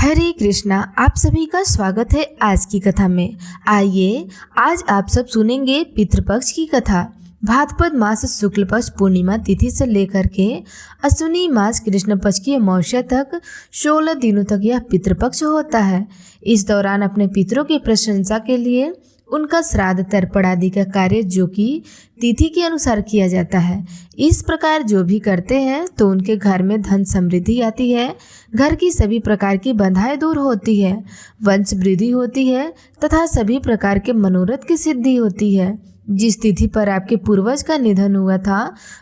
हरे कृष्णा। आप सभी का स्वागत है आज की कथा में। आइए आज आप सब सुनेंगे पितृपक्ष की कथा। भाद्रपद मास शुक्ल पक्ष पूर्णिमा तिथि से लेकर के अश्विनी मास कृष्ण पक्ष की अमावस्या तक 16 दिनों तक यह पितृपक्ष होता है। इस दौरान अपने पितरों की प्रशंसा के लिए उनका श्राद्ध तर्पण आदि का कार्य जो कि तिथि के अनुसार किया जाता है। इस प्रकार जो भी करते हैं तो उनके घर में धन समृद्धि आती है, घर की सभी प्रकार की बंधाएं दूर होती है, वंश वृद्धि होती है तथा सभी प्रकार के मनोरथ की सिद्धि होती है। जिस तिथि पर आपके पूर्वज का निधन हुआ था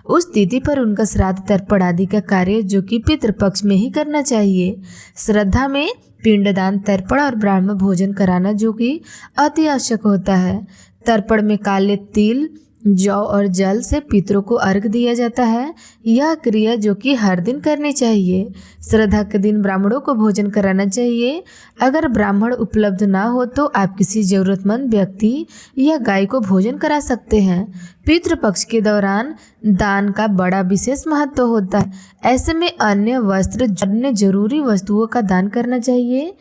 उस तिथि पर उनका श्राद्ध तर्पण आदि का कार्य जो कि पितृपक्ष में ही करना चाहिए। श्रद्धा में पिंडदान, तर्पण और ब्राह्मण भोजन कराना जो कि अति आवश्यक होता है। तर्पण में काले तिल, जौ और जल से पितरों को अर्घ दिया जाता है। यह क्रिया जो कि हर दिन करनी चाहिए। श्रद्धा के दिन ब्राह्मणों को भोजन कराना चाहिए। अगर ब्राह्मण उपलब्ध ना हो तो आप किसी जरूरतमंद व्यक्ति या गाय को भोजन करा सकते हैं। पितृपक्ष के दौरान दान का बड़ा विशेष महत्व होता है। ऐसे में अन्य वस्त्र, अन्य जरूरी वस्तुओं का दान करना चाहिए।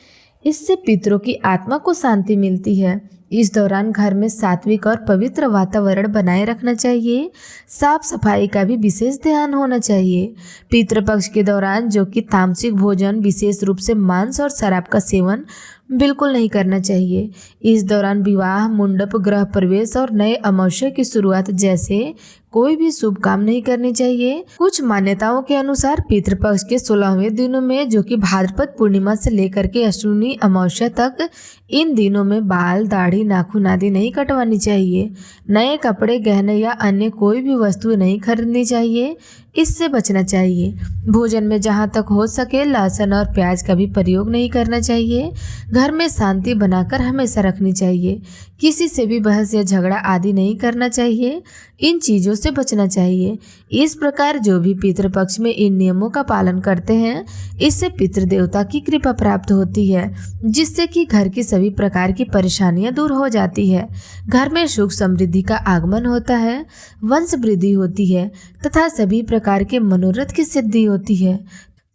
इससे पितरों की आत्मा को शांति मिलती है। इस दौरान घर में सात्विक और पवित्र वातावरण बनाए रखना चाहिए। साफ सफाई का भी विशेष ध्यान होना चाहिए। पितृपक्ष के दौरान जो कि तामसिक भोजन, विशेष रूप से मांस और शराब का सेवन बिल्कुल नहीं करना चाहिए। इस दौरान विवाह, मुंडप, गृह प्रवेश और नए अमावस्या की शुरुआत जैसे कोई भी शुभ काम नहीं करनी चाहिए। कुछ मान्यताओं के अनुसार पितृपक्ष के 16वें दिनों में जो कि भाद्रपद पूर्णिमा से लेकर के अश्विनी अमावस्या तक, इन दिनों में बाल, दाढ़ी, नाखून आदि नहीं कटवानी चाहिए। नए कपड़े, गहने या अन्य कोई भी वस्तु नहीं खरीदनी चाहिए। इससे बचना चाहिए। भोजन में जहाँ तक हो सके लहसुन और प्याज का भी प्रयोग नहीं करना चाहिए। घर में शांति बनाकर हमेशा रखनी चाहिए। किसी से भी बहस या झगड़ा आदि नहीं करना चाहिए। इन चीज़ों से बचना चाहिए। इस प्रकार जो भी पितृपक्ष में इन नियमों का पालन करते हैं इससे पितृदेवता की कृपा प्राप्त होती है, जिससे कि घर की सभी प्रकार की परेशानियां दूर हो जाती है। घर में सुख समृद्धि का आगमन होता है, वंश वृद्धि होती है तथा सभी प्रकार के मनोरथ की सिद्धि होती है।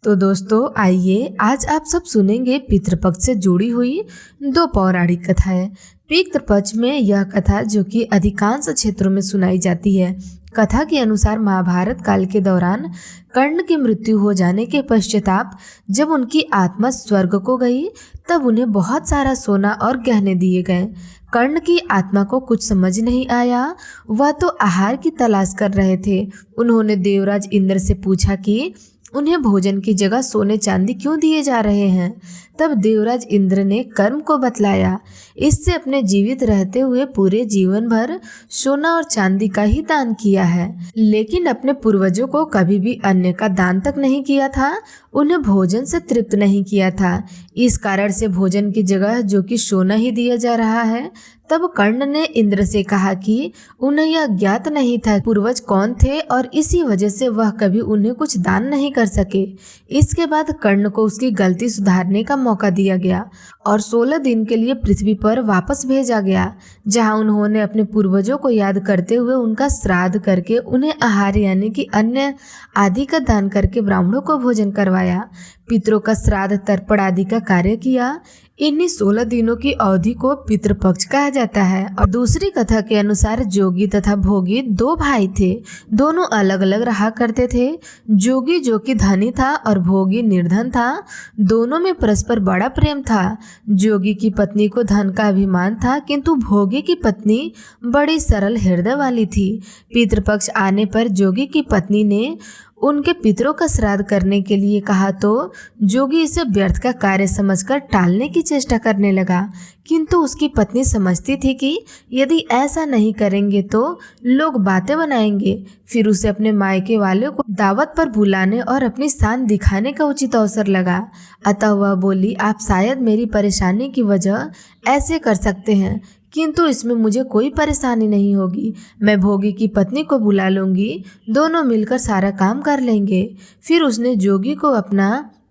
तो दोस्तों आइए आज आप सब सुनेंगे पितृपक्ष से जुड़ी हुई 2 पौराणिक कथाएं। पितृपक्ष में यह कथा जो कि अधिकांश क्षेत्रों में सुनाई जाती है। कथा के अनुसार महाभारत काल के दौरान कर्ण की मृत्यु हो जाने के पश्चाताप जब उनकी आत्मा स्वर्ग को गई तब उन्हें बहुत सारा सोना और गहने दिए गए। कर्ण की आत्मा को कुछ समझ नहीं आया, वह तो आहार की तलाश कर रहे थे। उन्होंने देवराज इंद्र से पूछा कि उन्हें भोजन की जगह सोने चांदी क्यों दिए जा रहे हैं। तब देवराज इंद्र ने कर्म को बतलाया। इससे अपने जीवित रहते हुए पूरे जीवन भर सोना और चांदी का ही दान किया है, लेकिन अपने पूर्वजों को कभी भी अन्य का दान तक नहीं किया था। उन्हें भोजन से तृप्त नहीं किया था। इस कारण से भोजन की जगह जो कि सोना ही दिया जा रहा है। तब कर्ण ने इंद्र से कहा कि उन्हें यह ज्ञात नहीं था पूर्वज कौन थे और इसी वजह से वह कभी उन्हें कुछ दान नहीं कर सके। इसके बाद कर्ण को उसकी गलती सुधारने का मौका दिया गया और 16 दिन के लिए पृथ्वी पर वापस भेजा गया, जहां उन्होंने अपने पूर्वजों को याद करते हुए उनका श्राद्ध करके उन्हें आहार यानी कि अन्न आदि का दान करके ब्राह्मणों को भोजन करवाया। पितरों का श्राद्ध, तर्पण आदि का कार्य किया। इन्हीं 16 दिनों की अवधि को पितृपक्ष कहा जाता है। और दूसरी कथा के अनुसार जोगी तथा भोगी 2 भाई थे। दोनों अलग अलग रहा करते थे। जोगी जो कि धनी था और भोगी निर्धन था। दोनों में परस्पर बड़ा प्रेम था। जोगी की पत्नी को धन का अभिमान था, किंतु भोगी की पत्नी बड़ी सरल हृदय वाली थी। पितृपक्ष आने पर जोगी की पत्नी ने उनके पितरों का श्राद्ध करने के लिए कहा तो जोगी इसे व्यर्थ का कार्य समझकर टालने की चेष्टा करने लगा, किंतु उसकी पत्नी समझती थी कि यदि ऐसा नहीं करेंगे तो लोग बातें बनाएंगे। फिर उसे अपने मायके वालों को दावत पर बुलाने और अपनी शान दिखाने का उचित अवसर लगा। अतः वह बोली, आप शायद मेरी परेशानी की वजह ऐसे कर सकते हैं, किंतु इसमें मुझे कोई परेशानी नहीं होगी। मैं भोगी की पत्नी को बुला लूंगी, दोनों मिलकर सारा काम कर लेंगे। फिर उसने जोगी को अपना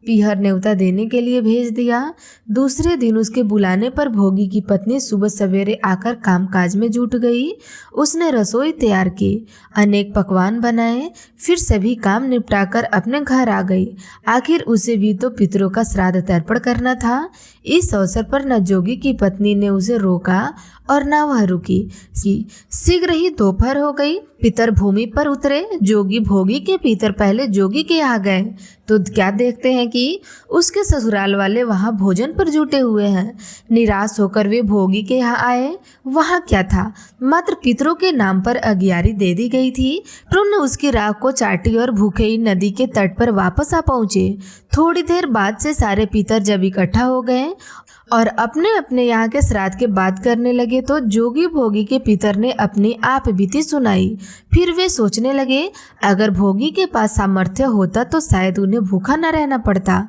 पीहर न्योता देने के लिए भेज दिया। दूसरे दिन उसके बुलाने पर भोगी की पत्नी सुबह सवेरे आकर कामकाज में जुट गई। उसने रसोई तैयार की, अनेक पकवान बनाए, फिर सभी काम निपटाकर अपने घर आ गई। आखिर उसे भी तो पितरों का श्राद्ध तर्पण करना था। इस अवसर पर न जोगी की पत्नी ने उसे रोका और न वह रुकी। शीघ्र ही दोपहर हो गई। पितर भूमि पर उतरे। जोगी भोगी के पितर पहले जोगी के यहाँ गए तो क्या देखते हैं कि उसके ससुराल वाले वहाँ भोजन पर जुटे हुए हैं। निराश होकर वे भोगी के यहाँ आए। वहाँ क्या था, मात्र पितरों के नाम पर अगियारी दे दी गई थी। पितरों ने उसकी राख को चाटी और भूखे ही नदी के तट पर वापस आ पहुँचे। थोड़ी देर बाद से सारे पितर जब इकट्ठा हो गए और अपने अपने यहाँ के श्राद्ध के बात करने लगे तो जोगी भोगी के पितर ने अपनी आप बीती सुनाई। फिर वे सोचने लगे, अगर भोगी के पास सामर्थ्य होता तो शायद उन्हें भूखा न रहना पड़ता,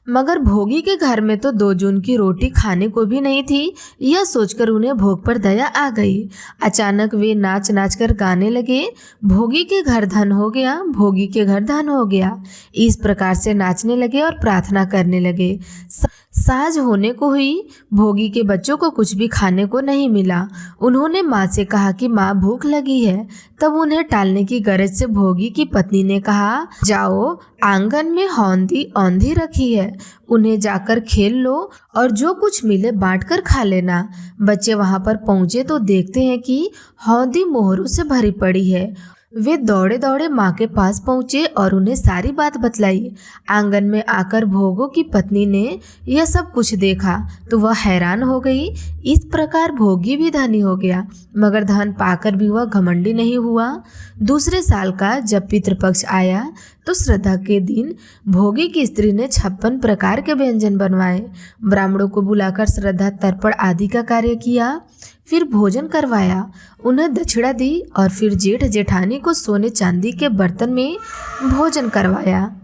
मगर भोगी के घर में तो 2 जून की रोटी खाने को भी नहीं थी। यह सोचकर उन्हें भोग पर दया आ गई। अचानक वे नाच नाच कर गाने लगे, भोगी के घर धन हो गया, भोगी के घर धन हो गया। इस प्रकार से नाचने लगे और प्रार्थना करने लगे। साँझ होने को हुई। भोगी के बच्चों को कुछ भी खाने को नहीं मिला। उन्होंने माँ से कहा कि माँ भूख लगी है। तब उन्हें टालने की गरज से भोगी की पत्नी ने कहा, जाओ, आंगन में हौंदी औंधी रखी है, उन्हें जाकर खेल लो और जो कुछ मिले बांट कर खा लेना। बच्चे वहां पर पहुंचे तो देखते हैं कि हौंदी मोहरों से भरी पड़ी है। वे दौड़े दौड़े माँ के पास पहुँचे और उन्हें सारी बात बतलाई। आंगन में आकर भोगों की पत्नी ने यह सब कुछ देखा तो वह हैरान हो गई। इस प्रकार भोगी भी धनी हो गया, मगर धन पाकर भी वह घमंडी नहीं हुआ। दूसरे साल का जब पितृपक्ष आया तो श्रद्धा के दिन भोगी की स्त्री ने 56 प्रकार के व्यंजन बनवाए। ब्राह्मणों को बुलाकर श्रद्धा तर्पण आदि का कार्य किया, फिर भोजन करवाया, उन्हें दक्षिणा दी और फिर जेठ जेठानी को सोने चांदी के बर्तन में भोजन करवाया।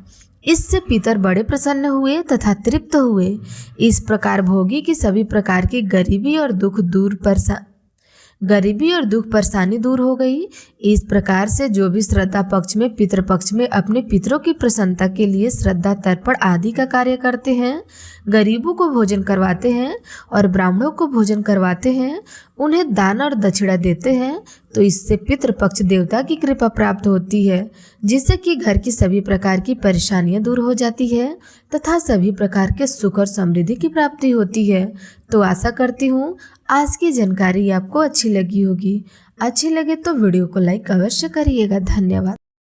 इससे पितर बड़े प्रसन्न हुए तथा तृप्त हुए। इस प्रकार भोगी की सभी प्रकार की गरीबी और दुख परेशानी दूर हो गई। इस प्रकार से जो भी श्रद्धा पक्ष में पितृपक्ष में अपने पितरों की प्रसन्नता के लिए श्रद्धा तर्पण आदि का कार्य करते हैं, गरीबों को भोजन करवाते हैं और ब्राह्मणों को भोजन करवाते हैं, उन्हें दान और दक्षिणा देते हैं, तो इससे पितृपक्ष देवता की कृपा प्राप्त होती है, जिससे कि घर की सभी प्रकार की परेशानियां दूर हो जाती है तथा सभी प्रकार के सुख और समृद्धि की प्राप्ति होती है। तो आशा करती हूँ आज की जानकारी आपको अच्छी लगी होगी। अच्छी लगे तो वीडियो को लाइक अवश्य करिएगा। धन्यवाद।